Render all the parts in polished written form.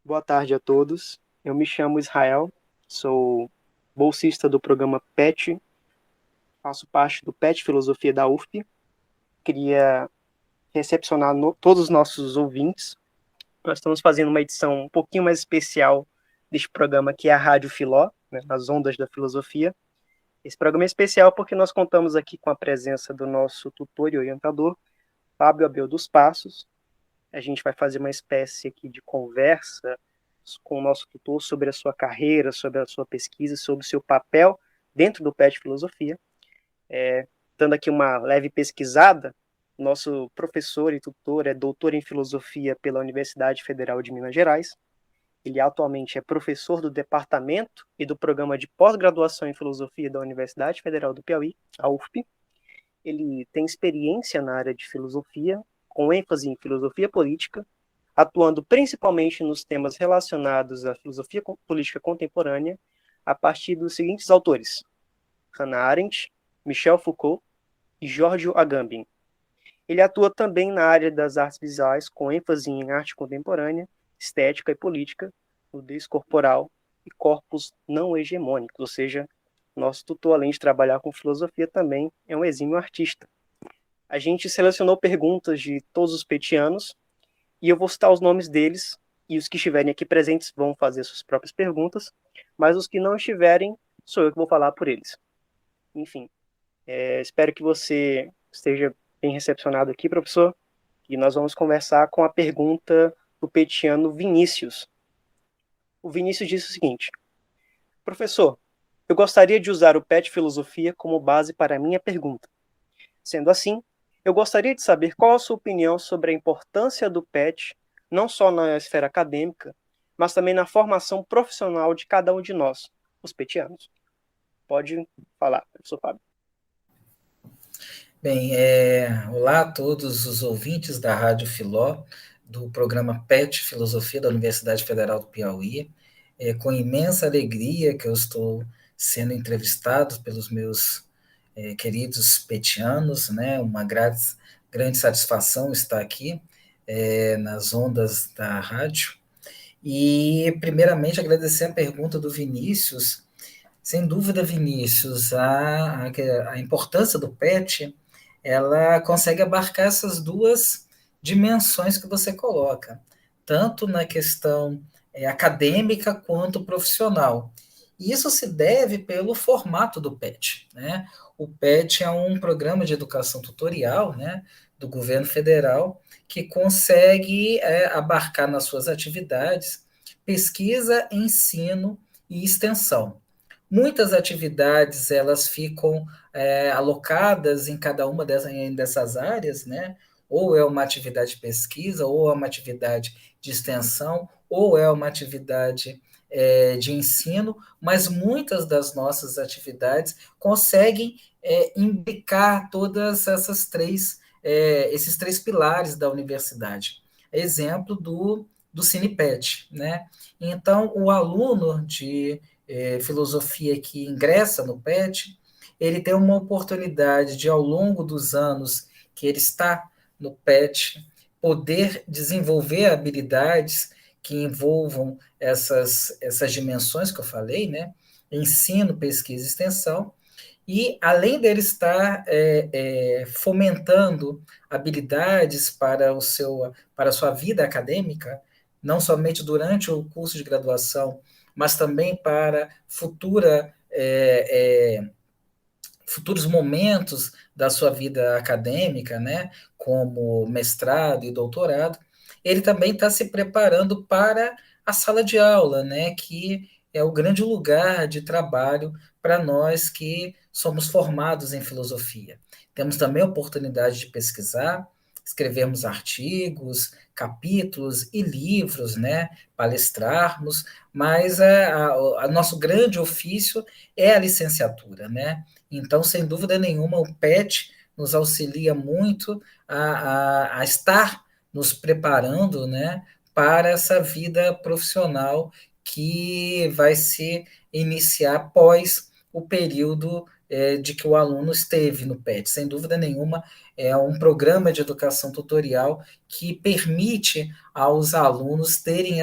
Boa tarde a todos. Eu me chamo Israel, sou bolsista do programa PET, faço parte do PET Filosofia da UFP. Queria recepcionar todos os nossos ouvintes. Nós estamos fazendo uma edição um pouquinho mais especial deste programa, que é a Rádio Filó, né, nas ondas da filosofia. Esse programa é especial porque nós contamos aqui com a presença do nosso tutor e orientador, Fábio Abel dos Passos. A gente vai fazer uma espécie aqui de conversa com o nosso tutor sobre a sua carreira, sobre a sua pesquisa, sobre o seu papel dentro do PET Filosofia. Dando aqui uma leve pesquisada, nosso professor e tutor é doutor em Filosofia pela Universidade Federal de Minas Gerais. Ele atualmente é professor do Departamento e do Programa de Pós-Graduação em Filosofia da Universidade Federal do Piauí, a UFP. Ele tem experiência na área de filosofia, com ênfase em filosofia política, atuando principalmente nos temas relacionados à filosofia política contemporânea, a partir dos seguintes autores: Hannah Arendt, Michel Foucault e Giorgio Agamben. Ele atua também na área das artes visuais, com ênfase em arte contemporânea, estética e política, nudez corporal e corpos não hegemônicos, ou seja, nosso tutor, além de trabalhar com filosofia, também é um exímio artista. A gente selecionou perguntas de todos os petianos e eu vou citar os nomes deles, e os que estiverem aqui presentes vão fazer suas próprias perguntas, mas os que não estiverem, sou eu que vou falar por eles. Enfim, espero que você esteja bem recepcionado aqui, professor, e nós vamos conversar com a pergunta do petiano Vinícius. O Vinícius disse o seguinte: professor, eu gostaria de usar o PET Filosofia como base para a minha pergunta. Sendo assim, eu gostaria de saber qual a sua opinião sobre a importância do PET, não só na esfera acadêmica, mas também na formação profissional de cada um de nós, os petianos. Pode falar, professor Fábio. Bem, olá a todos os ouvintes da Rádio Filó, do programa PET Filosofia da Universidade Federal do Piauí. É com imensa alegria que eu estou sendo entrevistado pelos meus queridos petianos, né? Uma grande satisfação estar aqui nas ondas da rádio. E, primeiramente, agradecer a pergunta do Vinícius. Sem dúvida, Vinícius, a importância do PET, ela consegue abarcar essas duas dimensões que você coloca, tanto na questão acadêmica quanto profissional. E isso se deve pelo formato do PET, né? O PET é um programa de educação tutorial, né, do governo federal que consegue abarcar nas suas atividades pesquisa, ensino e extensão. Muitas atividades elas ficam alocadas em cada uma dessas áreas, né? Ou é uma atividade de pesquisa, ou é uma atividade de extensão, ou é uma atividade de ensino, mas muitas das nossas atividades conseguem imbricar todas esses três pilares da universidade. Exemplo do Cinepet, né? Então, o aluno de filosofia que ingressa no PET, ele tem uma oportunidade de, ao longo dos anos que ele está no PET, poder desenvolver habilidades que envolvam essas dimensões que eu falei, né? Ensino, pesquisa e extensão, e além dele estar fomentando habilidades para a sua vida acadêmica, não somente durante o curso de graduação, mas também para futuros momentos da sua vida acadêmica, né, como mestrado e doutorado, ele também está se preparando para a sala de aula, né, que é o grande lugar de trabalho para nós que somos formados em filosofia. Temos também a oportunidade de pesquisar, escrevermos artigos, capítulos e livros, né, palestrarmos, mas nosso grande ofício é a licenciatura, né? Então, sem dúvida nenhuma, o PET nos auxilia muito a estar nos preparando, né, para essa vida profissional que vai se iniciar após o período de que o aluno esteve no PET. Sem dúvida nenhuma, é um programa de educação tutorial que permite aos alunos terem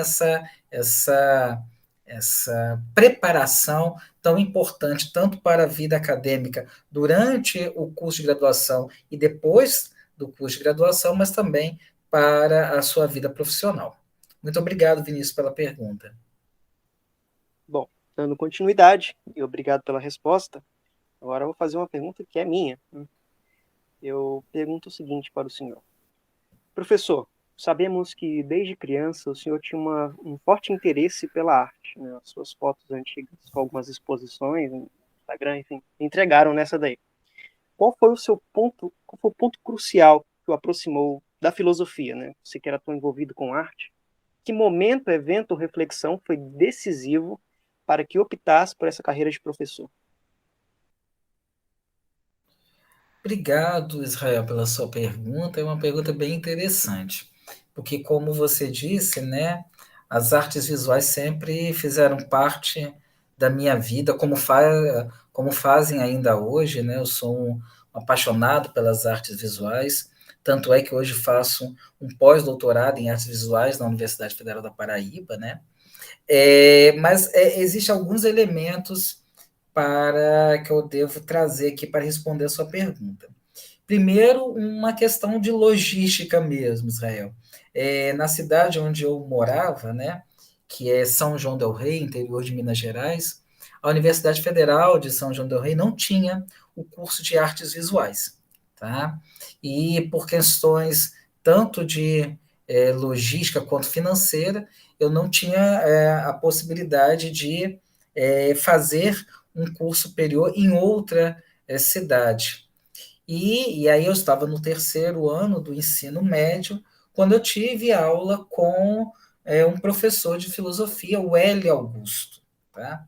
essa, essa preparação tão importante, tanto para a vida acadêmica durante o curso de graduação e depois do curso de graduação, mas também para a sua vida profissional. Muito obrigado, Vinícius, pela pergunta. Bom, dando continuidade, e obrigado pela resposta, agora eu vou fazer uma pergunta que é minha. Eu pergunto o seguinte para o senhor. Professor, sabemos que desde criança o senhor tinha um forte interesse pela arte, né? As suas fotos antigas com algumas exposições no Instagram, enfim, entregaram nessa daí. Qual foi o ponto crucial que o aproximou da filosofia, né? Você que era tão envolvido com arte. Que momento, evento ou reflexão foi decisivo para que optasse por essa carreira de professor? Obrigado, Israel, pela sua pergunta. É uma pergunta bem interessante, porque, como você disse, né, as artes visuais sempre fizeram parte da minha vida, como fazem ainda hoje, né? Eu sou um apaixonado pelas artes visuais, tanto é que hoje faço um pós-doutorado em artes visuais na Universidade Federal da Paraíba, né? Mas existem alguns elementos para que eu devo trazer aqui para responder a sua pergunta. Primeiro, uma questão de logística mesmo, Israel. Na cidade onde eu morava, né, que é São João del Rei, interior de Minas Gerais, a Universidade Federal de São João del Rei não tinha o curso de artes visuais, tá? E por questões tanto de logística quanto financeira, eu não tinha a possibilidade de fazer um curso superior em outra cidade. E aí eu estava no terceiro ano do ensino médio, quando eu tive aula com um professor de filosofia, o Hélio Augusto. Tá?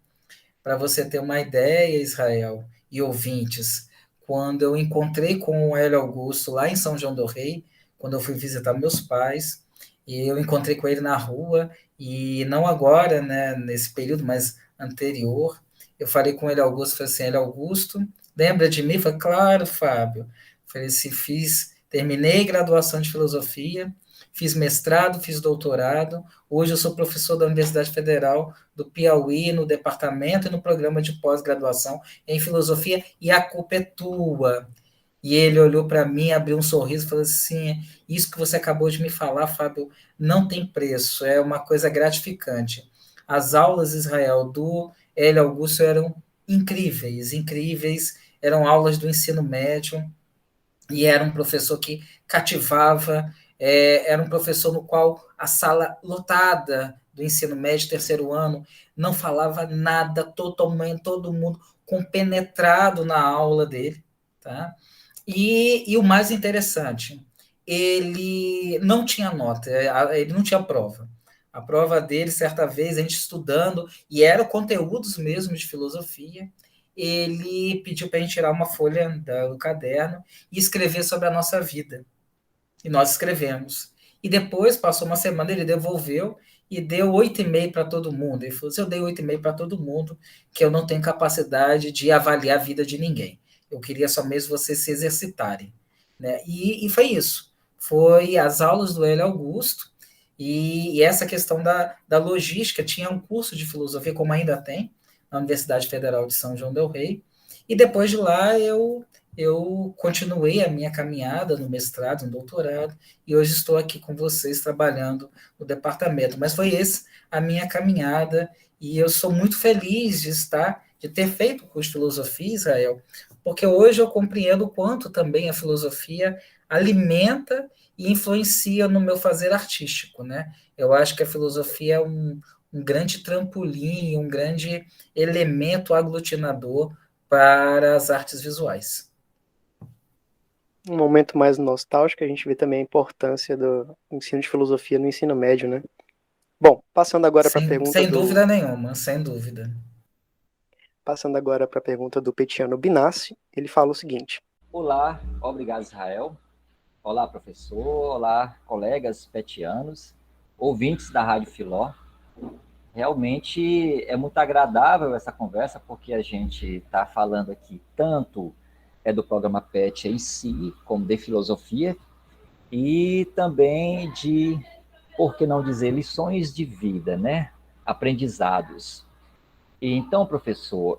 Para você ter uma ideia, Israel e ouvintes, quando eu encontrei com o Hélio Augusto lá em São João do Rei, quando eu fui visitar meus pais, e eu encontrei com ele na rua, e não agora, né, nesse período, mas anterior, eu falei com ele Augusto, falei assim, ele Augusto, lembra de mim? Falei, claro, Fábio. Falei assim, terminei graduação de filosofia, fiz mestrado, fiz doutorado, hoje eu sou professor da Universidade Federal do Piauí, no departamento e no programa de pós-graduação em filosofia, e a culpa é tua. E ele olhou para mim, abriu um sorriso e falou assim: isso que você acabou de me falar, Fábio, não tem preço, é uma coisa gratificante. As aulas, Israel, do Hélio Augusto eram incríveis, incríveis, eram aulas do ensino médio, e era um professor que cativava, era um professor no qual a sala lotada do ensino médio, terceiro ano, não falava nada, totalmente, todo mundo compenetrado na aula dele, tá? E o mais interessante, ele não tinha nota, ele não tinha prova. A prova dele, certa vez, a gente estudando, e eram conteúdos mesmo de filosofia, ele pediu para a gente tirar uma folha do caderno e escrever sobre a nossa vida. E nós escrevemos. E depois, passou uma semana, ele devolveu e deu 8,5 para todo mundo. Ele falou: se eu dei 8,5 para todo mundo, que eu não tenho capacidade de avaliar a vida de ninguém. Eu queria só mesmo vocês se exercitarem. Né? E foi isso. Foi as aulas do Hélio Augusto e essa questão da logística. Tinha um curso de filosofia, como ainda tem, na Universidade Federal de São João del Rei. E depois de lá eu continuei a minha caminhada no mestrado, no doutorado, e hoje estou aqui com vocês trabalhando no departamento. Mas foi essa a minha caminhada, e eu sou muito feliz de ter feito o curso de filosofia, Israel, porque hoje eu compreendo o quanto também a filosofia alimenta e influencia no meu fazer artístico, né? Eu acho que a filosofia é um grande trampolim, um grande elemento aglutinador para as artes visuais. Um momento mais nostálgico, a gente vê também a importância do ensino de filosofia no ensino médio, né? Bom, Sem dúvida nenhuma, sem dúvida. Passando agora para a pergunta do Petiano Binassi, ele fala o seguinte: Olá, obrigado, Israel. Olá, professor. Olá, colegas petianos, ouvintes da Rádio Filó. Realmente é muito agradável essa conversa, porque a gente está falando aqui tanto do programa PET em si, como de filosofia, e também de por que não dizer lições de vida, né? Aprendizados. E então, professor,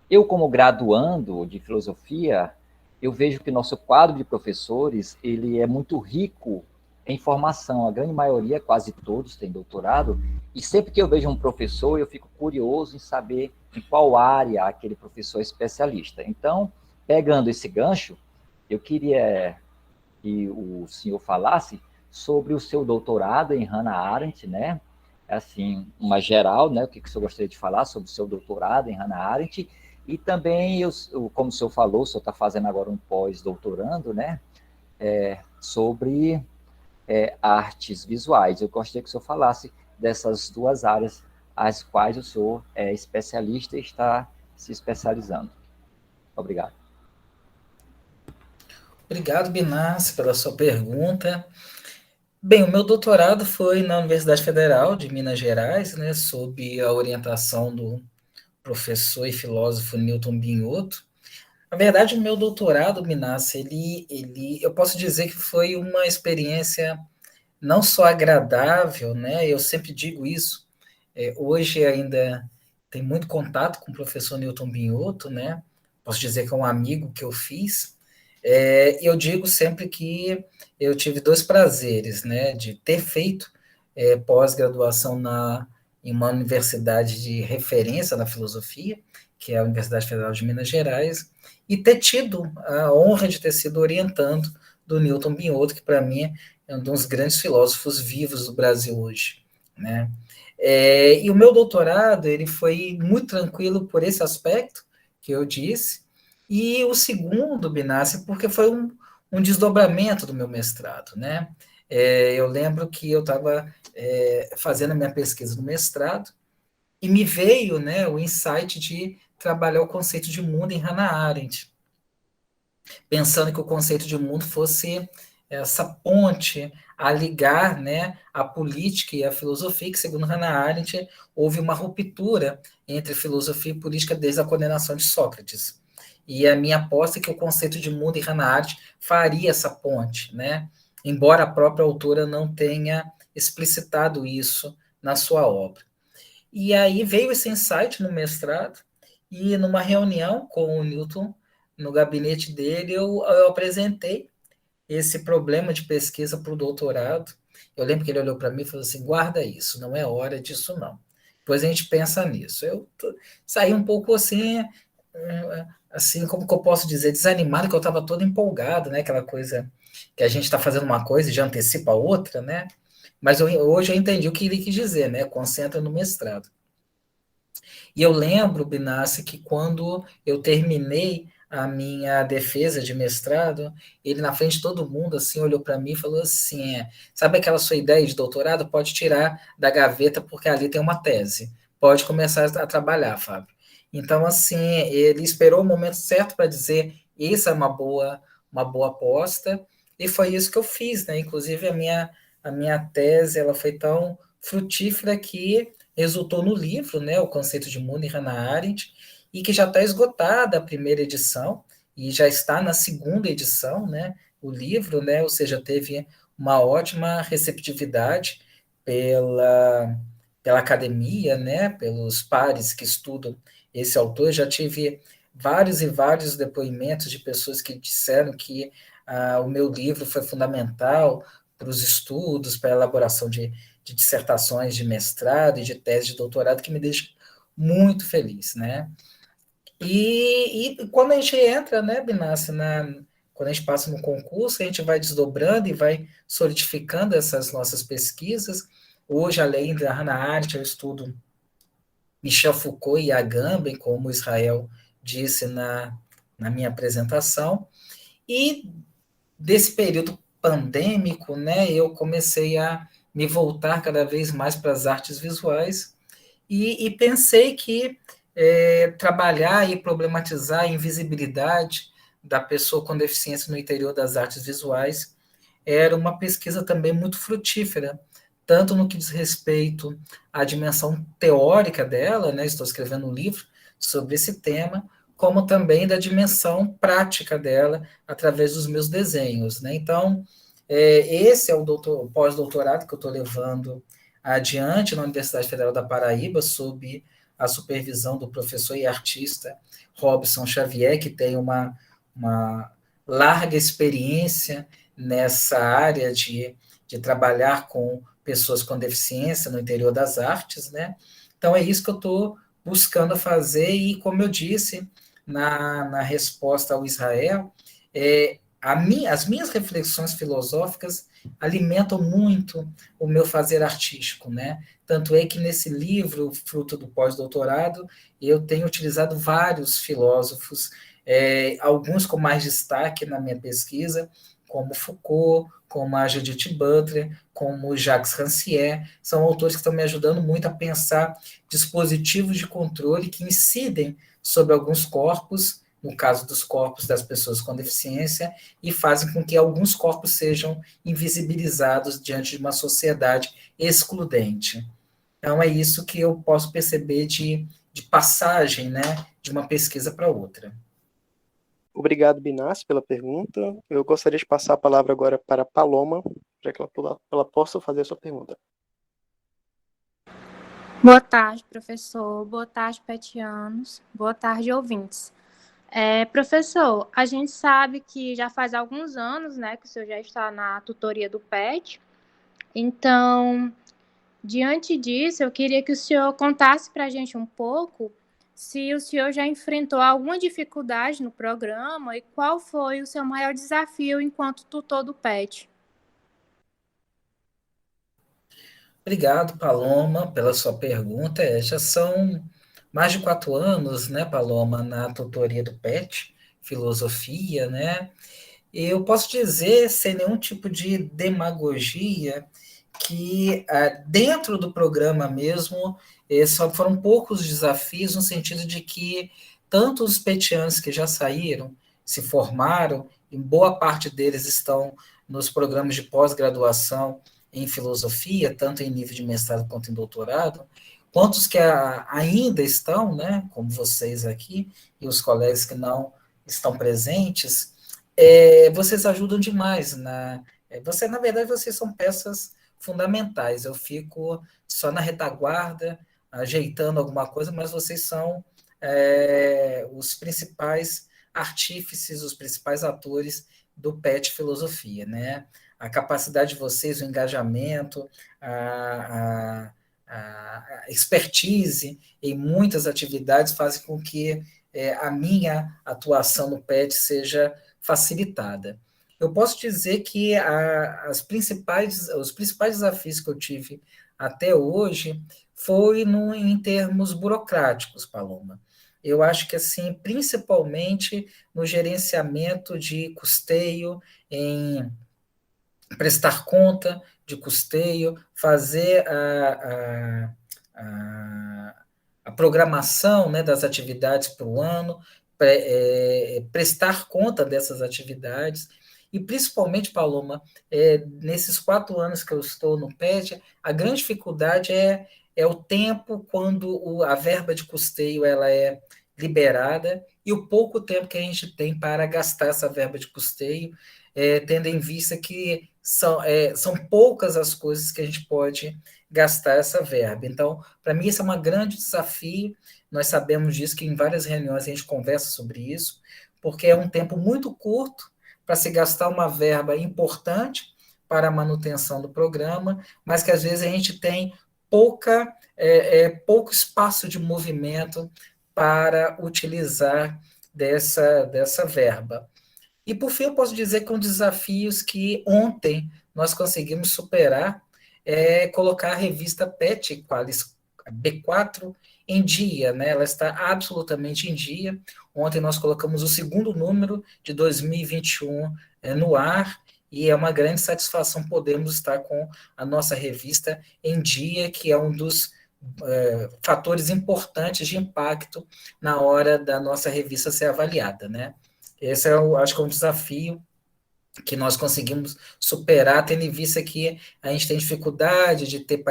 eu como graduando de filosofia, eu vejo que nosso quadro de professores, ele é muito rico em formação. A grande maioria, quase todos, têm doutorado. E sempre que eu vejo um professor, eu fico curioso em saber em qual área aquele professor é especialista. Então, pegando esse gancho, eu queria que o senhor falasse sobre o seu doutorado em Hannah Arendt, né? Assim, uma geral, né? O que o senhor gostaria de falar sobre o seu doutorado em Hannah Arendt? E também, como o senhor falou, o senhor está fazendo agora um pós-doutorando, né? Sobre artes visuais. Eu gostaria que o senhor falasse dessas duas áreas as quais o senhor é especialista e está se especializando. Obrigado. Obrigado, Binassi, pela sua pergunta. Bem, o meu doutorado foi na Universidade Federal de Minas Gerais, né, sob a orientação do professor e filósofo Newton Binhoto. Na verdade, o meu doutorado, Binassi, eu posso dizer que foi uma experiência não só agradável, né? Eu sempre digo isso. Hoje ainda tem muito contato com o professor Newton Binhoto, né? Posso dizer que é um amigo que eu fiz. Eu digo sempre que eu tive dois prazeres, né? De ter feito pós-graduação em uma universidade de referência na filosofia, que é a Universidade Federal de Minas Gerais, e ter tido a honra de ter sido orientando do Newton Binhoto, que para mim é um dos grandes filósofos vivos do Brasil hoje, né? E o meu doutorado ele foi muito tranquilo por esse aspecto que eu disse, e o segundo, Binassi, porque foi um desdobramento do meu mestrado, né? Eu lembro que eu estava fazendo a minha pesquisa no mestrado e me veio, né, o insight de trabalhar o conceito de mundo em Hannah Arendt, pensando que o conceito de mundo fosse essa ponte a ligar, né, a política e a filosofia, que segundo Hannah Arendt houve uma ruptura entre filosofia e política desde a condenação de Sócrates. E a minha aposta é que o conceito de mundo em Hannah Arendt faria essa ponte, né? Embora a própria autora não tenha explicitado isso na sua obra. E aí veio esse insight no mestrado, e numa reunião com o Newton, no gabinete dele, eu apresentei esse problema de pesquisa para o doutorado. Eu lembro que ele olhou para mim e falou assim: guarda isso, não é hora disso, não. Depois a gente pensa nisso. Saí um pouco assim, como que eu posso dizer, desanimado, que eu estava todo empolgado, né? Aquela coisa que a gente está fazendo uma coisa e já antecipa a outra, né? Mas hoje eu entendi o que ele quis dizer, né? Concentra no mestrado. E eu lembro, Binassi, que quando eu terminei a minha defesa de mestrado, ele na frente de todo mundo assim olhou para mim e falou assim: sabe aquela sua ideia de doutorado? Pode tirar da gaveta porque ali tem uma tese. Pode começar a trabalhar, Fábio. Então, assim, ele esperou o momento certo para dizer: isso é uma boa aposta, e foi isso que eu fiz, né? Inclusive, a minha tese ela foi tão frutífera que resultou no livro, né, O Conceito de Mundo em Hannah Arendt, e que já está esgotada a primeira edição, e já está na segunda edição, né, o livro, né, ou seja, teve uma ótima receptividade pela academia, né, pelos pares que estudam esse autor. Já tive vários e vários depoimentos de pessoas que disseram que o meu livro foi fundamental para os estudos, para a elaboração de dissertações de mestrado e de tese de doutorado, que me deixa muito feliz, né? E quando a gente entra, né, Binassi, quando a gente passa no concurso, a gente vai desdobrando e vai solidificando essas nossas pesquisas. Hoje, além da Hannah Arendt, eu estudo Michel Foucault e Agamben, como Israel disse na minha apresentação. E desse período pandêmico, né, eu comecei a me voltar cada vez mais para as artes visuais e pensei que trabalhar e problematizar a invisibilidade da pessoa com deficiência no interior das artes visuais era uma pesquisa também muito frutífera, tanto no que diz respeito à dimensão teórica dela, né, estou escrevendo um livro sobre esse tema, como também da dimensão prática dela através dos meus desenhos, né? Então, Esse é o pós-doutorado que eu estou levando adiante na Universidade Federal da Paraíba, sob a supervisão do professor e artista Robson Xavier, que tem uma larga experiência nessa área de trabalhar com pessoas com deficiência no interior das artes, né? Então, é isso que eu estou buscando fazer, e, como eu disse na resposta ao Israel, as minhas reflexões filosóficas alimentam muito o meu fazer artístico, né? Tanto é que nesse livro, fruto do pós-doutorado, eu tenho utilizado vários filósofos, alguns com mais destaque na minha pesquisa, como Foucault, como a Judith Butler, como Jacques Rancière, são autores que estão me ajudando muito a pensar dispositivos de controle que incidem sobre alguns corpos, no caso dos corpos das pessoas com deficiência, e fazem com que alguns corpos sejam invisibilizados diante de uma sociedade excludente. Então, é isso que eu posso perceber de passagem, né, de uma pesquisa para outra. Obrigado, Binassi, pela pergunta. Eu gostaria de passar a palavra agora para a Paloma, para que ela possa fazer a sua pergunta. Boa tarde, professor. Boa tarde, petianos. Boa tarde, ouvintes. Professor, a gente sabe que já faz alguns anos, né, que o senhor já está na tutoria do PET. Então, diante disso, eu queria que o senhor contasse para a gente um pouco se o senhor já enfrentou alguma dificuldade no programa e qual foi o seu maior desafio enquanto tutor do PET. Obrigado, Paloma, pela sua pergunta. Já são mais de 4 anos, né, Paloma, na tutoria do PET, filosofia, né? E eu posso dizer, sem nenhum tipo de demagogia, que dentro do programa mesmo, só foram poucos desafios, no sentido de que tanto os petianos que já saíram, se formaram, e boa parte deles estão nos programas de pós-graduação em filosofia, tanto em nível de mestrado quanto em doutorado, quanto os que ainda estão, né, como vocês aqui, e os colegas que não estão presentes, vocês ajudam demais. Na verdade, vocês são peças fundamentais. Eu fico só na retaguarda, ajeitando alguma coisa, mas vocês são os principais artífices, os principais atores do PET Filosofia, né? A capacidade de vocês, o engajamento, a expertise em muitas atividades fazem com que a minha atuação no PET seja facilitada. Eu posso dizer que os principais desafios que eu tive até hoje foi em termos burocráticos, Paloma. Eu acho que, assim, principalmente no gerenciamento de custeio, em prestar conta de custeio, fazer a programação, né, das atividades para o ano, prestar conta dessas atividades, e principalmente, Paloma, nesses 4 anos que eu estou no PET, a grande dificuldade é o tempo quando a verba de custeio ela é liberada e o pouco tempo que a gente tem para gastar essa verba de custeio, tendo em vista que são poucas as coisas que a gente pode gastar essa verba. Então, para mim, isso é um grande desafio. Nós sabemos disso, que em várias reuniões a gente conversa sobre isso, porque é um tempo muito curto para se gastar uma verba importante para a manutenção do programa, mas que às vezes a gente tem pouco espaço de movimento para utilizar dessa verba. E, por fim, eu posso dizer que um dos desafios que ontem nós conseguimos superar é colocar a revista PET Qualis B4 em dia, né? Ela está absolutamente em dia. Ontem nós colocamos o segundo número de 2021 no ar, e é uma grande satisfação podermos estar com a nossa revista em dia, que é um dos fatores importantes de impacto na hora da nossa revista ser avaliada, né? Esse acho que é um desafio que nós conseguimos superar, tendo em vista que a gente tem dificuldade de ter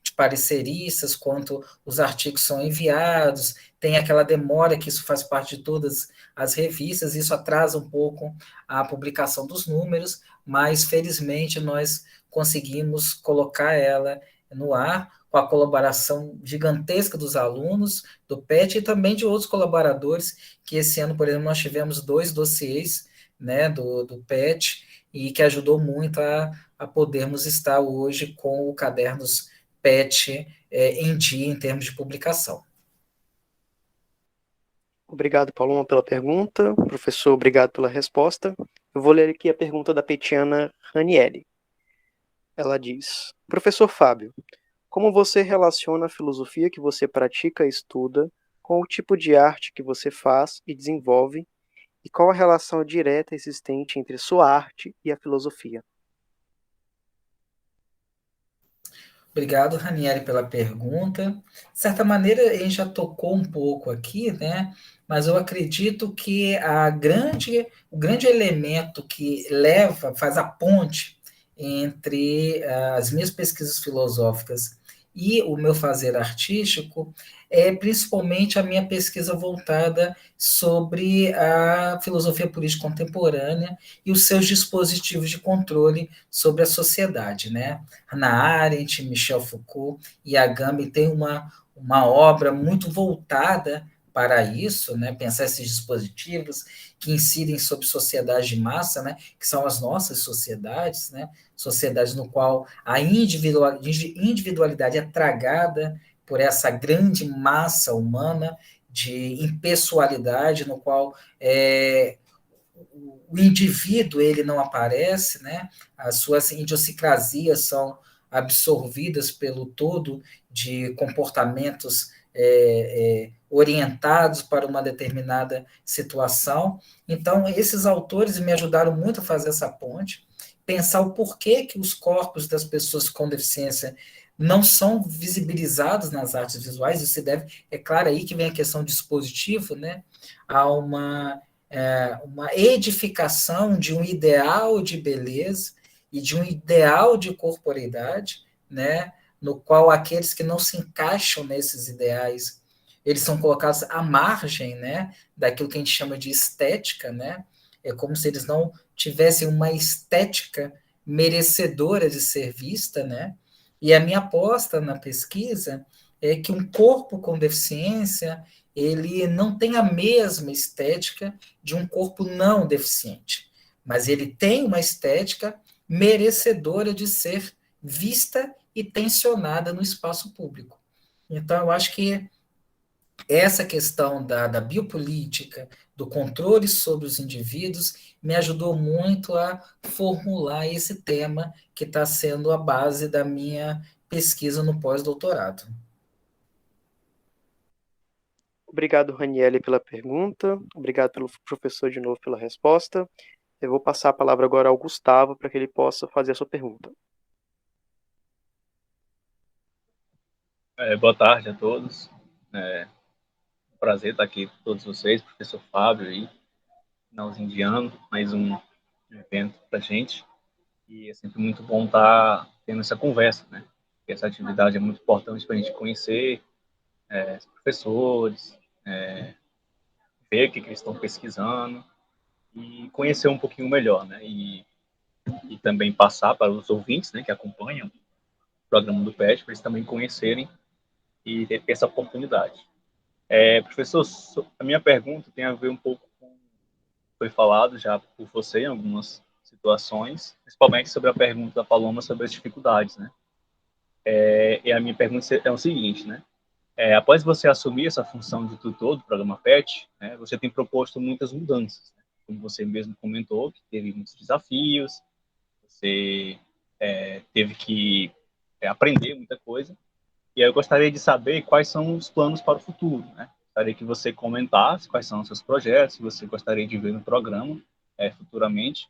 de pareceristas, quanto os artigos são enviados, tem aquela demora, que isso faz parte de todas as revistas, isso atrasa um pouco a publicação dos números, mas felizmente nós conseguimos colocar ela no ar com a colaboração gigantesca dos alunos do PET e também de outros colaboradores, que esse ano, por exemplo, nós tivemos 2 dossiês, né, do PET, e que ajudou muito a podermos estar hoje com o Cadernos PET em dia em termos de publicação. Obrigado, Paloma, pela pergunta. Professor, obrigado pela resposta. Eu vou ler aqui a pergunta da petiana Raniele. Ela diz: Professor Fábio, como você relaciona a filosofia que você pratica e estuda com o tipo de arte que você faz e desenvolve, e qual a relação direta existente entre sua arte e a filosofia? Obrigado, Ranieri, pela pergunta. De certa maneira, a gente já tocou um pouco aqui, né? Mas eu acredito que o grande elemento que faz a ponte entre as minhas pesquisas filosóficas e o meu fazer artístico é principalmente a minha pesquisa voltada sobre a filosofia política contemporânea e os seus dispositivos de controle sobre a sociedade, né? Hannah Arendt, Michel Foucault e Agamben têm uma obra muito voltada para isso, né? Pensar esses dispositivos que incidem sobre sociedade de massa, né? Que são as nossas sociedades, né? Sociedades no qual a individualidade é tragada por essa grande massa humana de impessoalidade, no qual o indivíduo ele não aparece, né? As suas idiosincrasias são absorvidas pelo todo de comportamentos orientados para uma determinada situação. Então, esses autores me ajudaram muito a fazer essa ponte, pensar o porquê que os corpos das pessoas com deficiência não são visibilizados nas artes visuais. Isso se deve, é claro aí que vem a questão dispositivo, né? Há uma edificação de um ideal de beleza e de um ideal de corporeidade, né, no qual aqueles que não se encaixam nesses ideais, eles são colocados à margem, né, daquilo que a gente chama de estética, né, é como se eles não tivessem uma estética merecedora de ser vista, né, e a minha aposta na pesquisa é que um corpo com deficiência ele não tem a mesma estética de um corpo não deficiente, mas ele tem uma estética merecedora de ser vista e tensionada no espaço público. Então, eu acho que essa questão da biopolítica, do controle sobre os indivíduos, me ajudou muito a formular esse tema que está sendo a base da minha pesquisa no pós-doutorado. Obrigado, Raniele, pela pergunta. Obrigado pelo professor de novo pela resposta. Eu vou passar a palavra agora ao Gustavo para que ele possa fazer a sua pergunta. Boa tarde a todos. Prazer estar aqui com todos vocês, professor Fábio aí, finalzinho de ano, mais um evento para a gente. E é sempre muito bom estar tendo essa conversa, né? Porque essa atividade é muito importante para a gente conhecer os professores, ver o que eles estão pesquisando e conhecer um pouquinho melhor, né? E também passar para os ouvintes, né, que acompanham o programa do PET, para eles também conhecerem e ter essa oportunidade. Professor, a minha pergunta tem a ver um pouco com o que foi falado já por você em algumas situações, principalmente sobre a pergunta da Paloma sobre as dificuldades, né? E a minha pergunta é o seguinte, né? Após você assumir essa função de tutor do programa PET, né, você tem proposto muitas mudanças, né? Como você mesmo comentou, que teve muitos desafios, você teve que aprender muita coisa. E aí eu gostaria de saber quais são os planos para o futuro, né? Gostaria que você comentasse quais são os seus projetos, se você gostaria de ver no programa futuramente,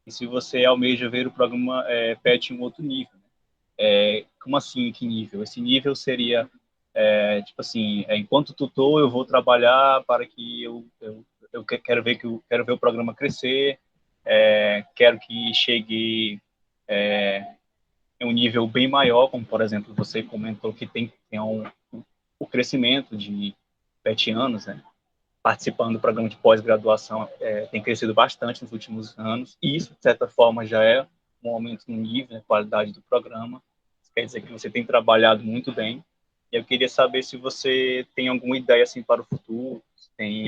e se você almeja ver o programa PET em um outro nível. Né? Como assim, que nível? Esse nível seria, tipo assim, enquanto tutor eu vou trabalhar para que eu quero ver o programa crescer, quero que chegue em um nível bem maior, como, por exemplo, você comentou que tem o crescimento de 7 anos, né? participando do programa de pós-graduação tem crescido bastante nos últimos anos, e isso, de certa forma, já é um aumento no nível, na qualidade do programa. Isso quer dizer que você tem trabalhado muito bem. E eu queria saber se você tem alguma ideia assim, para o futuro, se tem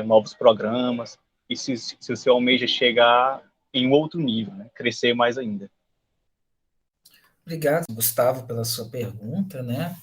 novos programas, e se você almeja chegar em um outro nível, né? Crescer mais ainda. Obrigado, Gustavo, pela sua pergunta, né?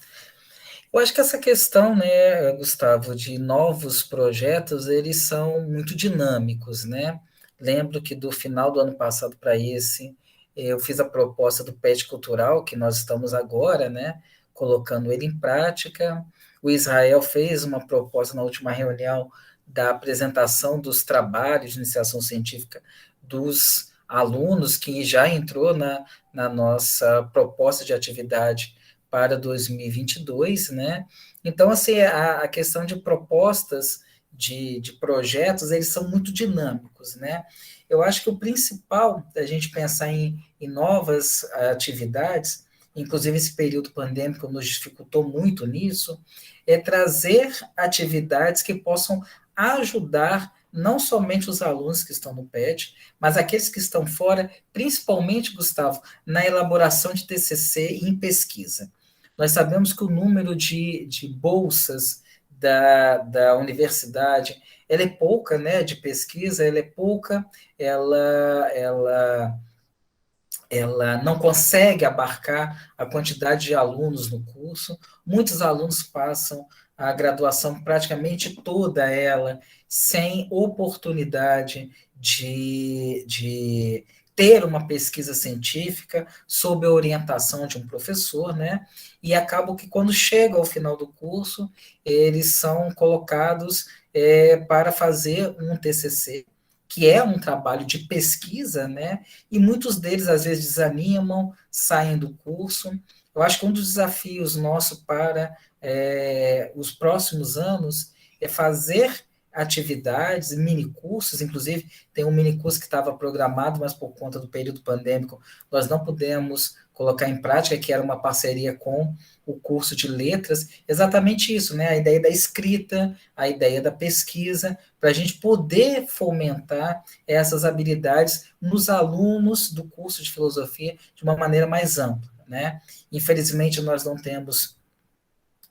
Eu acho que essa questão, né, Gustavo, de novos projetos, eles são muito dinâmicos, né? Lembro que do final do ano passado para esse, eu fiz a proposta do PET Cultural, que nós estamos agora, né, colocando ele em prática. O Israel fez uma proposta na última reunião da apresentação dos trabalhos de iniciação científica dos alunos, que já entrou na nossa proposta de atividade para 2022, né? Então, assim, a questão de propostas de projetos, eles são muito dinâmicos, né? Eu acho que o principal da gente pensar em novas atividades, inclusive esse período pandêmico nos dificultou muito nisso, é trazer atividades que possam ajudar não somente os alunos que estão no PET, mas aqueles que estão fora, principalmente, Gustavo, na elaboração de TCC e em pesquisa. Nós sabemos que o número de bolsas da universidade, ela é pouca, né, de pesquisa, ela é pouca, ela não consegue abarcar a quantidade de alunos no curso. Muitos alunos passam a graduação praticamente toda ela sem oportunidade de ter uma pesquisa científica sob a orientação de um professor, né? E acabam que quando chega ao final do curso, eles são colocados para fazer um TCC, que é um trabalho de pesquisa, né? E muitos deles às vezes desanimam, saem do curso. Eu acho que um dos desafios nossos para os próximos anos é fazer atividades, mini cursos, inclusive tem um mini curso que estava programado, mas por conta do período pandêmico nós não pudemos colocar em prática, que era uma parceria com o curso de letras, exatamente isso, né? A ideia da escrita, a ideia da pesquisa, para a gente poder fomentar essas habilidades nos alunos do curso de filosofia de uma maneira mais ampla, né? Infelizmente, nós não temos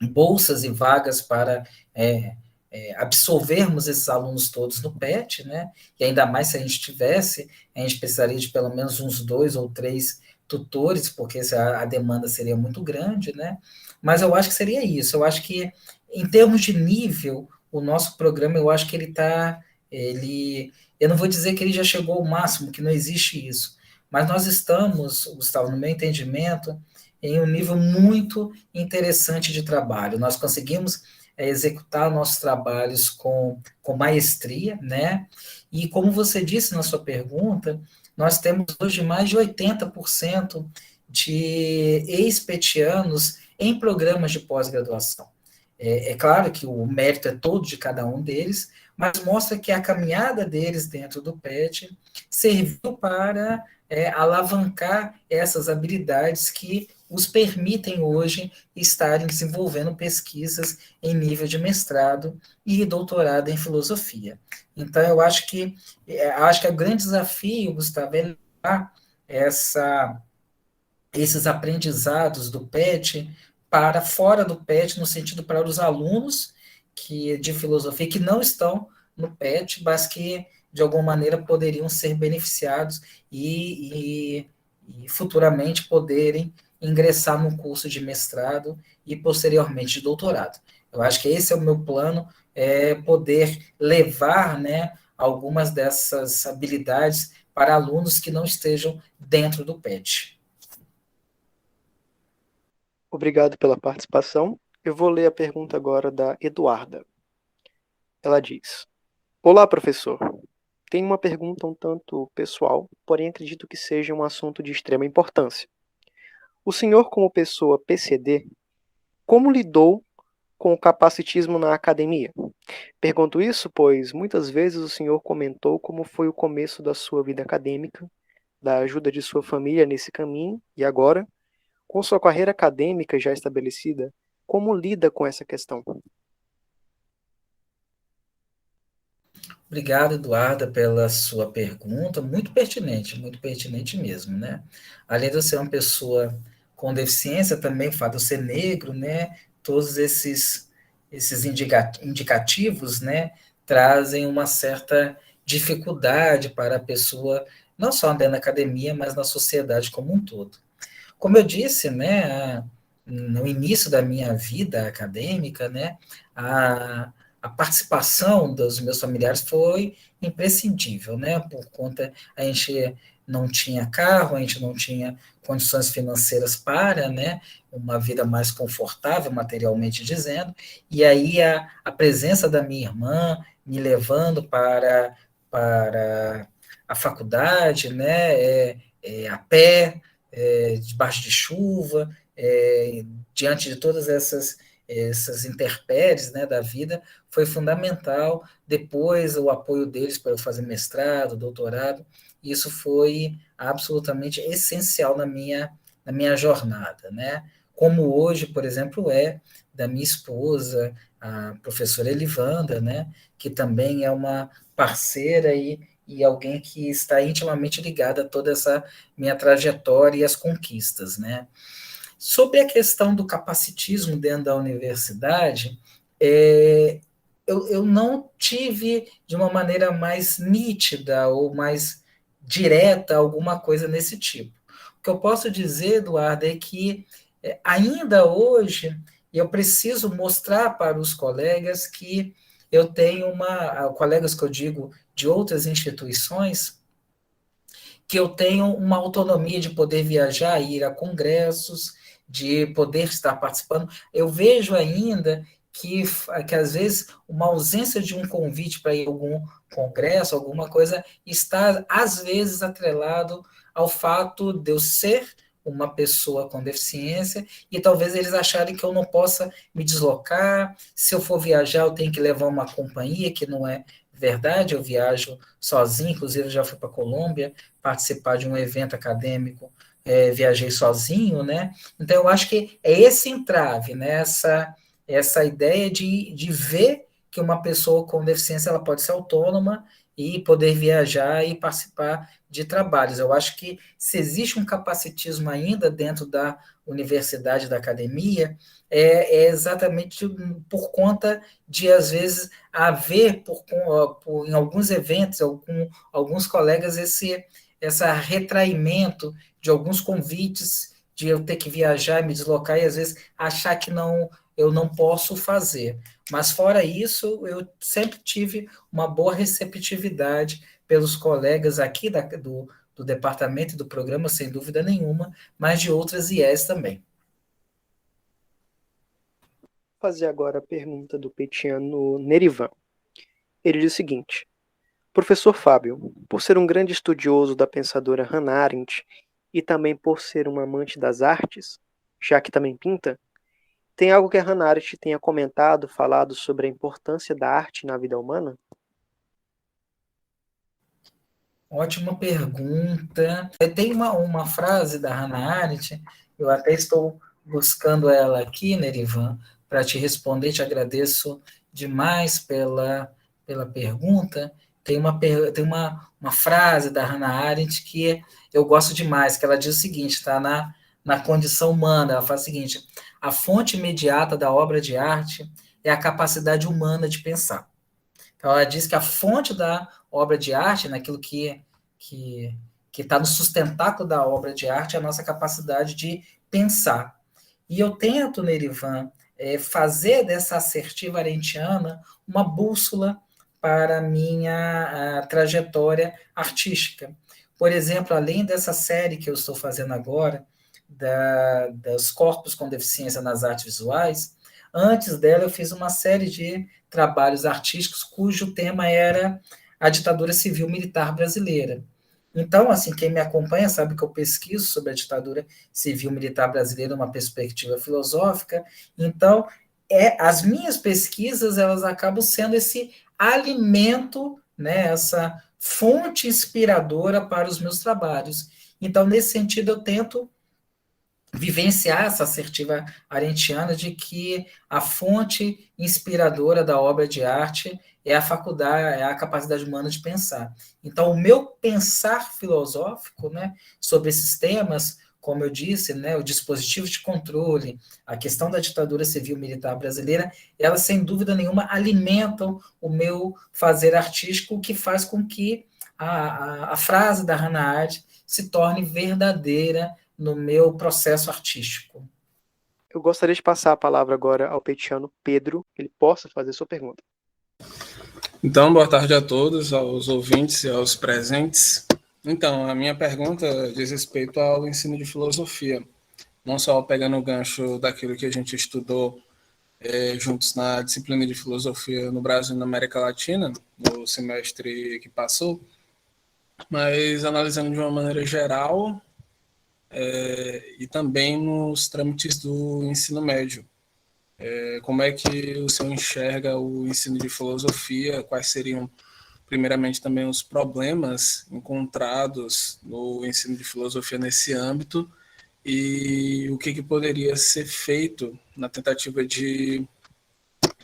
bolsas e vagas para absorvermos esses alunos todos no PET, né? E ainda mais se a gente tivesse, a gente precisaria de pelo menos uns 2 ou 3 tutores, porque a demanda seria muito grande, né? Mas eu acho que seria isso. Eu acho que, em termos de nível, o nosso programa, eu acho que eu não vou dizer que ele já chegou ao máximo, que não existe isso, mas nós estamos, Gustavo, no meu entendimento, em um nível muito interessante de trabalho. Nós conseguimos executar nossos trabalhos com maestria, né? E como você disse na sua pergunta, nós temos hoje mais de 80% de ex-petianos em programas de pós-graduação. É claro que o mérito é todo de cada um deles, mas mostra que a caminhada deles dentro do PET serviu para alavancar essas habilidades que os permitem hoje estarem desenvolvendo pesquisas em nível de mestrado e doutorado em filosofia. Então, eu acho que o grande desafio, Gustavo, é levar esses aprendizados do PET para fora do PET, no sentido para os alunos de filosofia que não estão no PET, mas que, de alguma maneira, poderiam ser beneficiados e futuramente poderem ingressar num curso de mestrado e, posteriormente, de doutorado. Eu acho que esse é o meu plano, poder levar, né, algumas dessas habilidades para alunos que não estejam dentro do PET. Obrigado pela participação. Eu vou ler a pergunta agora da Eduarda. Ela diz: Olá, professor. Tenho uma pergunta um tanto pessoal, porém acredito que seja um assunto de extrema importância. O senhor, como pessoa PCD, como lidou com o capacitismo na academia? Pergunto isso pois muitas vezes o senhor comentou como foi o começo da sua vida acadêmica, da ajuda de sua família nesse caminho, e agora, com sua carreira acadêmica já estabelecida, como lida com essa questão? Obrigado, Eduarda, pela sua pergunta, muito pertinente mesmo, né? Além de eu ser uma pessoa com deficiência, também o fato de eu ser negro, né? Todos esses indicativos, né? Trazem uma certa dificuldade para a pessoa, não só dentro da academia, mas na sociedade como um todo. Como eu disse, né, no início da minha vida acadêmica, né, a participação dos meus familiares foi imprescindível, né, por conta a gente não tinha carro, a gente não tinha condições financeiras para, né, uma vida mais confortável, materialmente dizendo, e aí a presença da minha irmã me levando para a faculdade, né, a pé, debaixo de chuva, diante de todas essas intempéries, né, da vida, foi fundamental. Depois, o apoio deles para eu fazer mestrado, doutorado, isso foi absolutamente essencial na minha jornada, né? Como hoje, por exemplo, da minha esposa, a professora Elivanda, né, que também é uma parceira e alguém que está intimamente ligada a toda essa minha trajetória e as conquistas, né? Sobre a questão do capacitismo dentro da universidade, eu não tive de uma maneira mais nítida ou mais direta alguma coisa nesse tipo. O que eu posso dizer, Eduardo, é que ainda hoje eu preciso mostrar para os colegas que eu tenho colegas que eu digo de outras instituições, que eu tenho uma autonomia de poder viajar, ir a congressos, de poder estar participando. Eu vejo ainda que às vezes, uma ausência de um convite para ir a algum congresso, alguma coisa, está, às vezes, atrelado ao fato de eu ser uma pessoa com deficiência e talvez eles acharem que eu não possa me deslocar, se eu for viajar eu tenho que levar uma companhia, que não é verdade, eu viajo sozinho, inclusive eu já fui para a Colômbia, participar de um evento acadêmico, viajei sozinho, né? Então, eu acho que é esse entrave, né? Essa ideia de ver que uma pessoa com deficiência ela pode ser autônoma e poder viajar e participar de trabalhos. Eu acho que se existe um capacitismo ainda dentro da universidade, da academia, é exatamente por conta de, às vezes, haver, em alguns eventos, alguns colegas, esse retraimento de alguns convites, de eu ter que viajar e me deslocar e às vezes achar que eu não posso fazer. Mas fora isso, eu sempre tive uma boa receptividade pelos colegas aqui do departamento e do programa, sem dúvida nenhuma, mas de outras IES também. Vou fazer agora a pergunta do petiano Nerivan. Ele diz o seguinte: Professor Fábio, por ser um grande estudioso da pensadora Hannah Arendt e também por ser um amante das artes, já que também pinta, tem algo que a Hannah Arendt tenha comentado, falado sobre a importância da arte na vida humana? Ótima pergunta. Tem uma frase da Hannah Arendt, eu até estou buscando ela aqui, Nerivan, para te responder, te agradeço demais pela pergunta. Tem uma frase da Hannah Arendt que eu gosto demais, que ela diz o seguinte, está na condição humana, ela faz o seguinte: a fonte imediata da obra de arte é a capacidade humana de pensar. Então, ela diz que a fonte da obra de arte, naquilo que está no sustentáculo da obra de arte, é a nossa capacidade de pensar. E eu tento, Nerivan, fazer dessa assertiva arendtiana uma bússola para a minha trajetória artística. Por exemplo, além dessa série que eu estou fazendo agora, dos corpos com deficiência nas artes visuais, antes dela eu fiz uma série de trabalhos artísticos cujo tema era a ditadura civil-militar brasileira. Então, assim, quem me acompanha sabe que eu pesquiso sobre a ditadura civil-militar brasileira numa perspectiva filosófica. Então, as minhas pesquisas elas acabam sendo esse alimento, né, essa fonte inspiradora para os meus trabalhos. Então, nesse sentido, eu tento vivenciar essa assertiva arendtiana de que a fonte inspiradora da obra de arte é a faculdade, é a capacidade humana de pensar. Então, o meu pensar filosófico, né, sobre esses temas, como eu disse, né, o dispositivo de controle, a questão da ditadura civil-militar brasileira, elas, sem dúvida nenhuma, alimentam o meu fazer artístico, o que faz com que a frase da Hannah Arendt se torne verdadeira no meu processo artístico. Eu gostaria de passar a palavra agora ao petiano Pedro, que ele possa fazer sua pergunta. Então, boa tarde a todos, aos ouvintes e aos presentes. Então, a minha pergunta diz respeito ao ensino de filosofia, não só pegando o gancho daquilo que a gente estudou juntos na disciplina de filosofia no Brasil e na América Latina, no semestre que passou, mas analisando de uma maneira geral e também nos trâmites do ensino médio. Como é que o senhor enxerga o ensino de filosofia? Quais seriam, primeiramente, também os problemas encontrados no ensino de filosofia nesse âmbito e o que poderia ser feito na tentativa de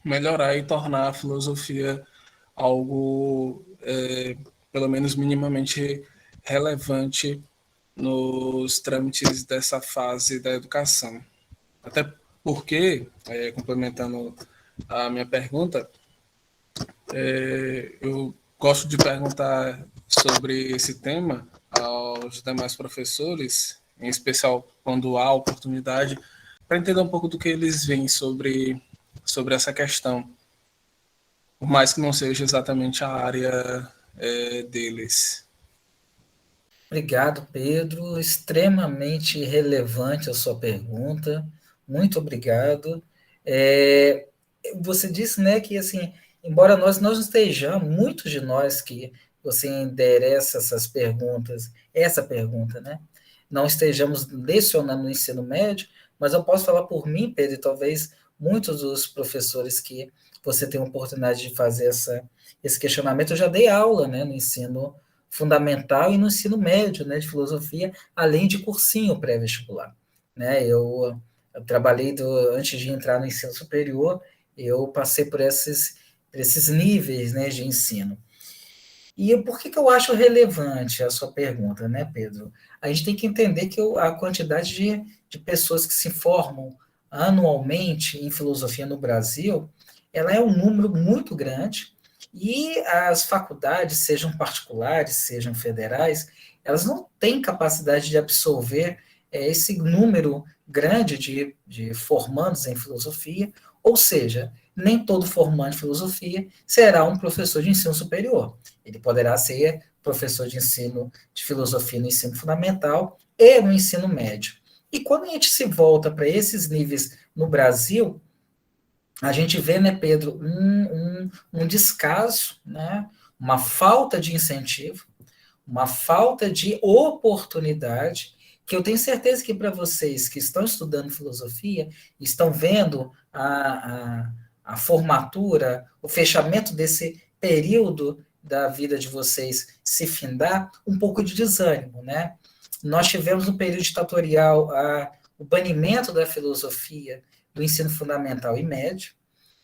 melhorar e tornar a filosofia algo, pelo menos minimamente relevante nos trâmites dessa fase da educação. Até porque, complementando a minha pergunta, eu gosto de perguntar sobre esse tema aos demais professores, em especial quando há oportunidade, para entender um pouco do que eles veem sobre essa questão, por mais que não seja exatamente a área deles. Obrigado, Pedro. Extremamente relevante a sua pergunta. Muito obrigado. Você disse, né, que assim, embora nós não estejamos, muitos de nós que você endereça essa pergunta, né, não estejamos lecionando no ensino médio, mas eu posso falar por mim, Pedro, e talvez muitos dos professores que você tem a oportunidade de fazer esse questionamento, eu já dei aula, né, no ensino fundamental e no ensino médio, né, de filosofia, além de cursinho pré-vestibular, né? Eu trabalhei antes de entrar no ensino superior, eu passei por esses níveis, né, de ensino. E por que eu acho relevante a sua pergunta, né, Pedro? A gente tem que entender que a quantidade de pessoas que se formam anualmente em filosofia no Brasil, ela é um número muito grande, e as faculdades, sejam particulares, sejam federais, elas não têm capacidade de absorver esse número grande de formandos em filosofia, ou seja, nem todo formando em filosofia será um professor de ensino superior. Ele poderá ser professor de ensino de filosofia no ensino fundamental e no ensino médio. E quando a gente se volta para esses níveis no Brasil, a gente vê, né, Pedro, um descaso, né, uma falta de incentivo, uma falta de oportunidade, que eu tenho certeza que para vocês que estão estudando filosofia, estão vendo a formatura, o fechamento desse período da vida de vocês se findar, um pouco de desânimo, né? Nós tivemos no período ditatorial o banimento da filosofia do ensino fundamental e médio.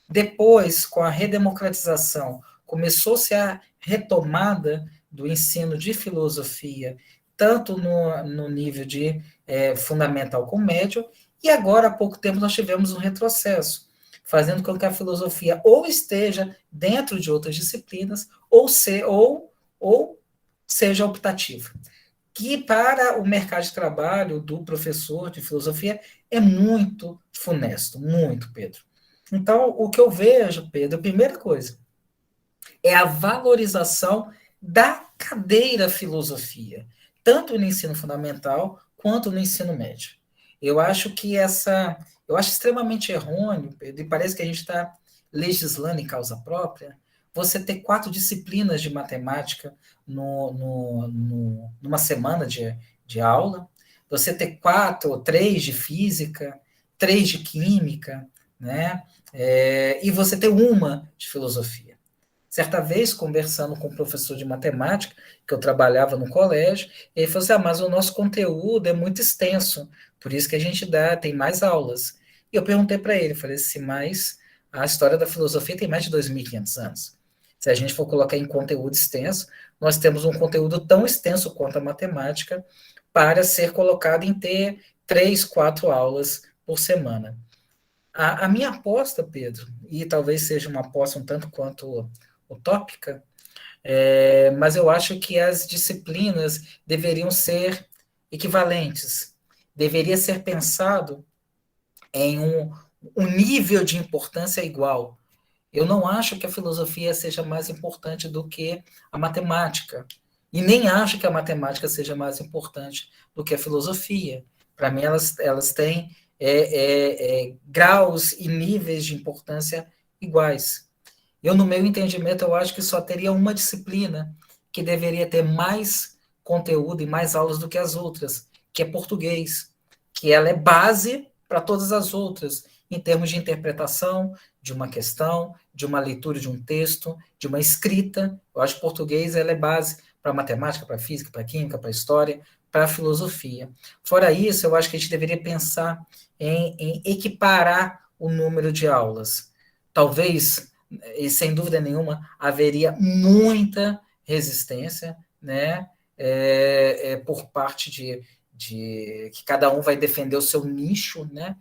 Depois, com a redemocratização, começou-se a retomada do ensino de filosofia, tanto no nível de fundamental como médio, e agora, há pouco tempo, nós tivemos um retrocesso, fazendo com que a filosofia ou esteja dentro de outras disciplinas, ou seja optativa, que para o mercado de trabalho do professor de filosofia é muito funesto, muito, Pedro. Então, o que eu vejo, Pedro, a primeira coisa, é a valorização da cadeira filosofia, tanto no ensino fundamental quanto no ensino médio. Eu acho extremamente errôneo, Pedro, e parece que a gente está legislando em causa própria, você ter 4 disciplinas de matemática numa semana de aula, você ter 4 ou 3 de física, 3 de química, né? E você ter uma de filosofia. Certa vez, conversando com um professor de matemática, que eu trabalhava no colégio, ele falou assim, mas o nosso conteúdo é muito extenso, por isso que a gente tem mais aulas. E eu perguntei para ele, falei assim, mas a história da filosofia tem mais de 2.500 anos. Se a gente for colocar em conteúdo extenso, nós temos um conteúdo tão extenso quanto a matemática para ser colocado em ter 3, 4 aulas por semana. A minha aposta, Pedro, e talvez seja uma aposta um tanto quanto utópica, mas eu acho que as disciplinas deveriam ser equivalentes. Deveria ser pensado em um nível de importância igual. Eu não acho que a filosofia seja mais importante do que a matemática. E nem acho que a matemática seja mais importante do que a filosofia. Para mim, elas têm graus e níveis de importância iguais. Eu, no meu entendimento, eu acho que só teria uma disciplina que deveria ter mais conteúdo e mais aulas do que as outras, que é português, que ela é base para todas as outras, em termos de interpretação de uma questão, de uma leitura de um texto, de uma escrita. Eu acho que português ela é base para matemática, para física, para química, para história, para filosofia. Fora isso, eu acho que a gente deveria pensar em equiparar o número de aulas. Talvez, e sem dúvida nenhuma, haveria muita resistência, né, por parte de que cada um vai defender o seu nicho, né?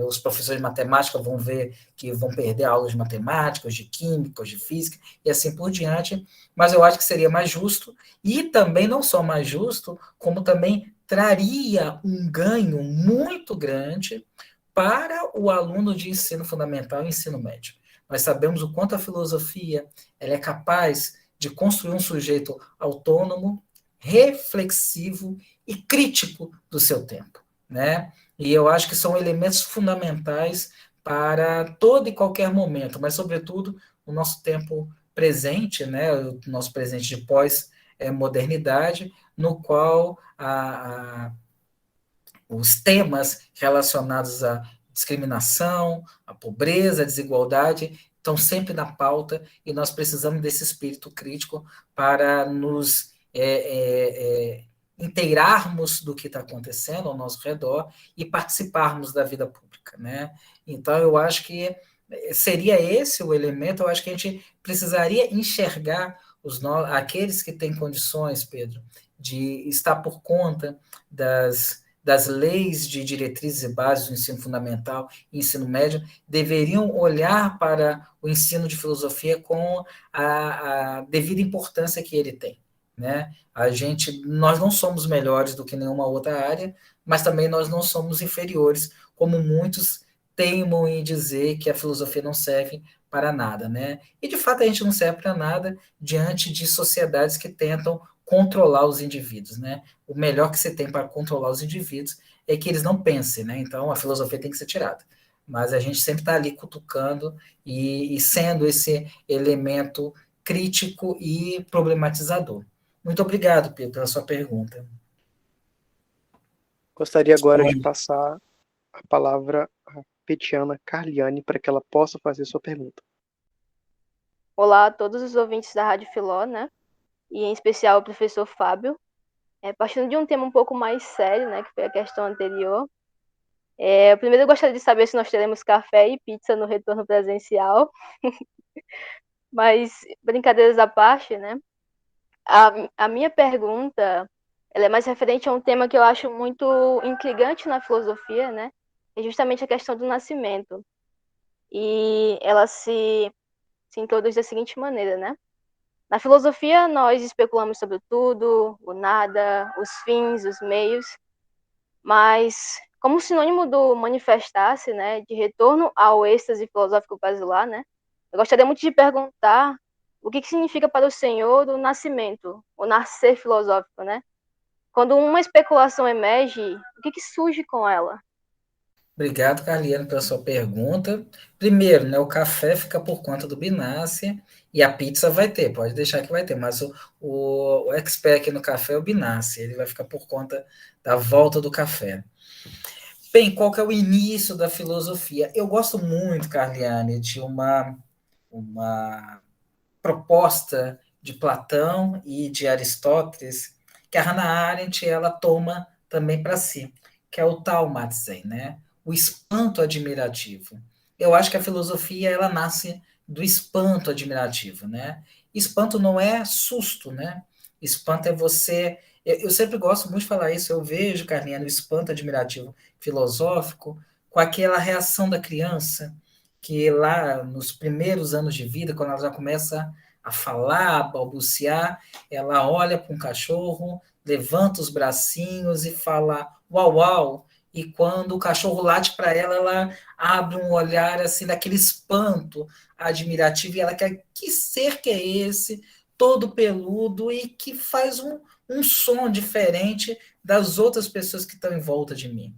Os professores de matemática vão ver que vão perder aulas de matemática, de química, de física, e assim por diante, mas eu acho que seria mais justo, e também não só mais justo, como também traria um ganho muito grande para o aluno de ensino fundamental e ensino médio. Nós sabemos o quanto a filosofia ela é capaz de construir um sujeito autônomo, reflexivo e crítico do seu tempo, né? E eu acho que são elementos fundamentais para todo e qualquer momento, mas, sobretudo, o nosso tempo presente, né? O nosso presente de pós-modernidade, no qual os temas relacionados à discriminação, à pobreza, à desigualdade, estão sempre na pauta e nós precisamos desse espírito crítico para nos inteirarmos do que está acontecendo ao nosso redor e participarmos da vida pública, né? Então, eu acho que seria esse o elemento, eu acho que a gente precisaria enxergar aqueles que têm condições, Pedro, de estar por conta das leis de diretrizes e bases do ensino fundamental e ensino médio, deveriam olhar para o ensino de filosofia com a devida importância que ele tem, né? Nós não somos melhores do que nenhuma outra área, mas também nós não somos inferiores, como muitos teimam em dizer que a filosofia não serve para nada, né? E de fato a gente não serve para nada diante de sociedades que tentam controlar os indivíduos, né? O melhor que você tem para controlar os indivíduos é que eles não pensem, né? Então a filosofia tem que ser tirada. Mas a gente sempre está ali cutucando e sendo esse elemento crítico e problematizador. Muito obrigado, Pedro, pela sua pergunta. Gostaria agora de passar a palavra à Petiana Carliane para que ela possa fazer sua pergunta. Olá a todos os ouvintes da Rádio Filó, né? E em especial o professor Fábio. Partindo de um tema um pouco mais sério, né, que foi a questão anterior. Primeiro eu gostaria de saber se nós teremos café e pizza no retorno presencial. Mas, brincadeiras à parte, né? A minha pergunta, ela é mais referente a um tema que eu acho muito intrigante na filosofia, né? É justamente a questão do nascimento. E ela se introduz da seguinte maneira, né? Na filosofia, nós especulamos sobre tudo, o nada, os fins, os meios, mas como sinônimo do manifestar-se, né, de retorno ao êxtase filosófico basilar, né, eu gostaria muito de perguntar o que significa para o senhor o nascimento, o nascer filosófico, né? Quando uma especulação emerge, o que surge com ela? Obrigado, Carliano, pela sua pergunta. Primeiro, né, o café fica por conta do Binassi e a pizza vai ter, pode deixar que vai ter, mas o expert aqui no café é o Binassi, ele vai ficar por conta da volta do café. Bem, qual que é o início da filosofia? Eu gosto muito, Carliane, de uma proposta de Platão e de Aristóteles, que a Hannah Arendt ela toma também para si, que é o Taumatzen, né? O espanto admirativo. Eu acho que a filosofia ela nasce do espanto admirativo, né? Espanto não é susto, né? Espanto é você... Eu sempre gosto muito de falar isso, eu vejo, Carlinha, no espanto admirativo filosófico, com aquela reação da criança, que lá nos primeiros anos de vida, quando ela já começa a falar, a balbuciar, ela olha para um cachorro, levanta os bracinhos e fala uau, uau, e quando o cachorro late para ela, ela abre um olhar assim daquele espanto admirativo, e ela quer, que ser que é esse, todo peludo e que faz um som diferente das outras pessoas que estão em volta de mim.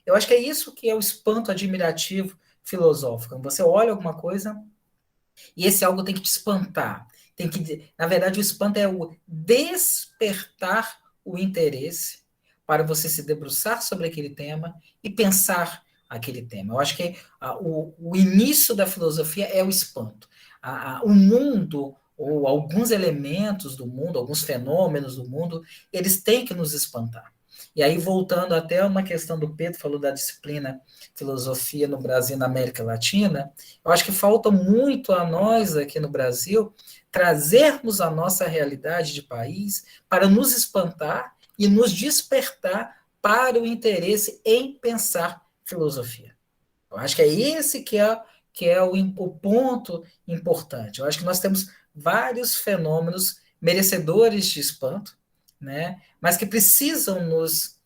Eu acho que é isso que é o espanto admirativo filosófico. Você olha alguma coisa e esse algo tem que te espantar. Tem que, na verdade, o espanto é o despertar o interesse para você se debruçar sobre aquele tema e pensar aquele tema. Eu acho que o início da filosofia é o espanto. O mundo, ou alguns elementos do mundo, alguns fenômenos do mundo, eles têm que nos espantar. E aí, voltando até uma questão do Pedro, falou da disciplina filosofia no Brasil e na América Latina, eu acho que falta muito a nós aqui no Brasil trazermos a nossa realidade de país para nos espantar e nos despertar para o interesse em pensar filosofia. Eu acho que é esse que é o ponto importante. Eu acho que nós temos vários fenômenos merecedores de espanto, né? Mas que precisam nos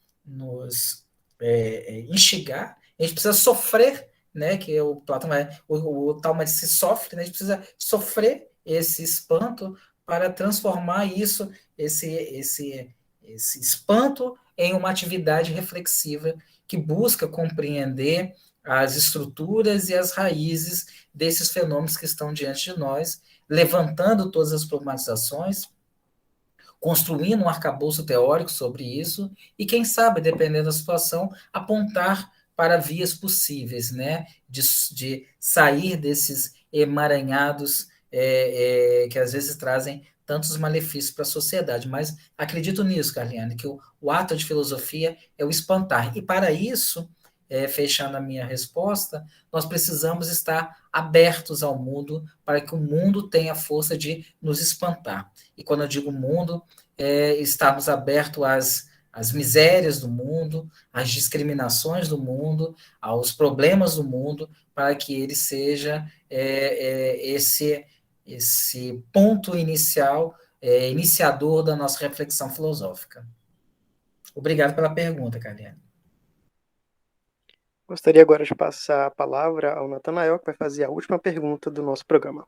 instigar. A gente precisa sofrer, né? Que o Platão o Talmud se sofre, né? A gente precisa sofrer esse espanto para transformar esse espanto em uma atividade reflexiva que busca compreender as estruturas e as raízes desses fenômenos que estão diante de nós, levantando todas as problematizações, construindo um arcabouço teórico sobre isso e, quem sabe, dependendo da situação, apontar para vias possíveis, né, de sair desses emaranhados que às vezes trazem tantos malefícios para a sociedade. Mas acredito nisso, Carliane, que o ato de filosofia é o espantar. E para isso, fechando a minha resposta, nós precisamos estar abertos ao mundo para que o mundo tenha força de nos espantar. E quando eu digo mundo, estamos abertos às misérias do mundo, às discriminações do mundo, aos problemas do mundo, para que ele seja esse ponto inicial, iniciador da nossa reflexão filosófica. Obrigado pela pergunta, Carliane. Gostaria agora de passar a palavra ao Natanael, que vai fazer a última pergunta do nosso programa.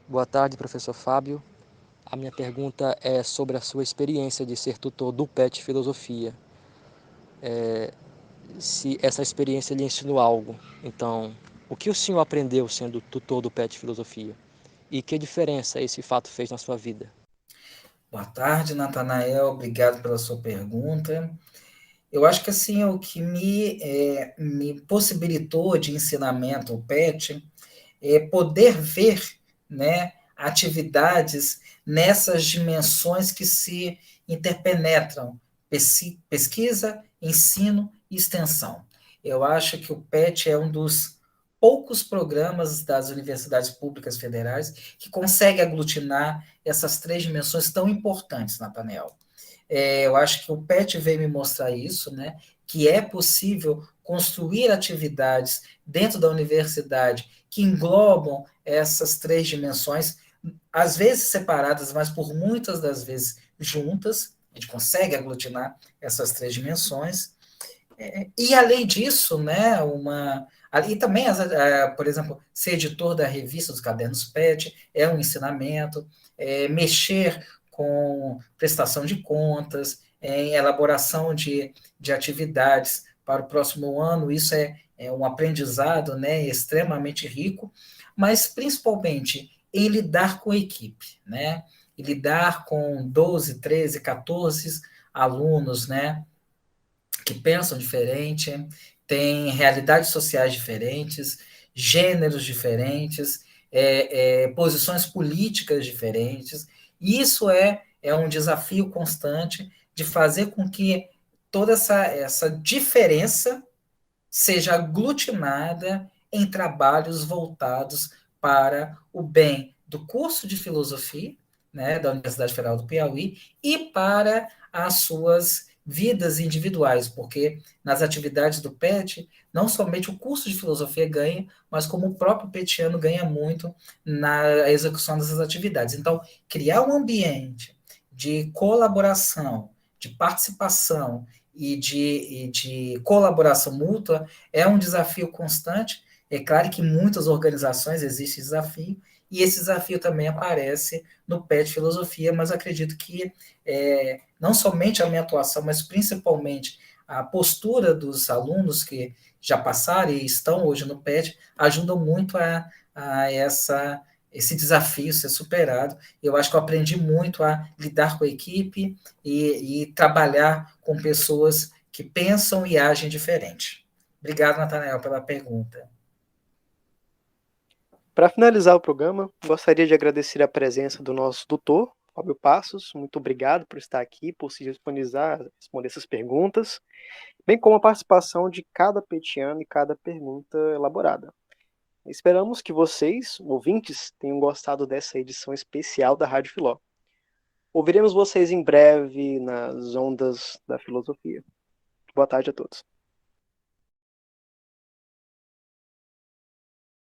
Boa tarde, professor Fábio. A minha pergunta é sobre a sua experiência de ser tutor do PET Filosofia. Se essa experiência lhe ensinou algo. Então, o que o senhor aprendeu sendo tutor do PET Filosofia? E que diferença esse fato fez na sua vida? Boa tarde, Natanael. Obrigado pela sua pergunta. Eu acho que assim, o que me possibilitou de ensinamento o PET é poder ver, né, atividades nessas dimensões que se interpenetram, pesquisa, ensino e extensão. Eu acho que o PET é um dos poucos programas das universidades públicas federais que consegue aglutinar essas três dimensões tão importantes, Nathaniel. Eu acho que o PET veio me mostrar isso, né? Que é possível construir atividades dentro da universidade que englobam essas três dimensões, às vezes separadas, mas por muitas das vezes juntas. A gente consegue aglutinar essas três dimensões. E, além disso, né, e também, por exemplo, ser editor da revista dos Cadernos PET é um ensinamento, mexer com prestação de contas, em elaboração de atividades para o próximo ano, isso é um aprendizado, né, extremamente rico, mas principalmente em lidar com a equipe, né, e lidar com 12, 13, 14 alunos, né, que pensam diferente, têm realidades sociais diferentes, gêneros diferentes, posições políticas diferentes. Isso é um desafio constante de fazer com que toda essa diferença seja aglutinada em trabalhos voltados para o bem do curso de filosofia, né, da Universidade Federal do Piauí, e para as suas vidas individuais, porque nas atividades do PET, não somente o curso de filosofia ganha, mas como o próprio petiano ganha muito na execução dessas atividades. Então, criar um ambiente de colaboração, de participação e de colaboração mútua é um desafio constante. É claro que em muitas organizações existe desafio, e esse desafio também aparece no PET Filosofia, mas acredito que não somente a minha atuação, mas principalmente a postura dos alunos que já passaram e estão hoje no PET ajudam muito a esse desafio ser superado. Eu acho que eu aprendi muito a lidar com a equipe e trabalhar com pessoas que pensam e agem diferente. Obrigado, Natanael, pela pergunta. Para finalizar o programa, gostaria de agradecer a presença do nosso tutor, Fábio Passos. Muito obrigado por estar aqui, por se disponibilizar a responder essas perguntas, bem como a participação de cada petiano e cada pergunta elaborada. Esperamos que vocês, ouvintes, tenham gostado dessa edição especial da Rádio Filó. Ouviremos vocês em breve nas ondas da filosofia. Boa tarde a todos.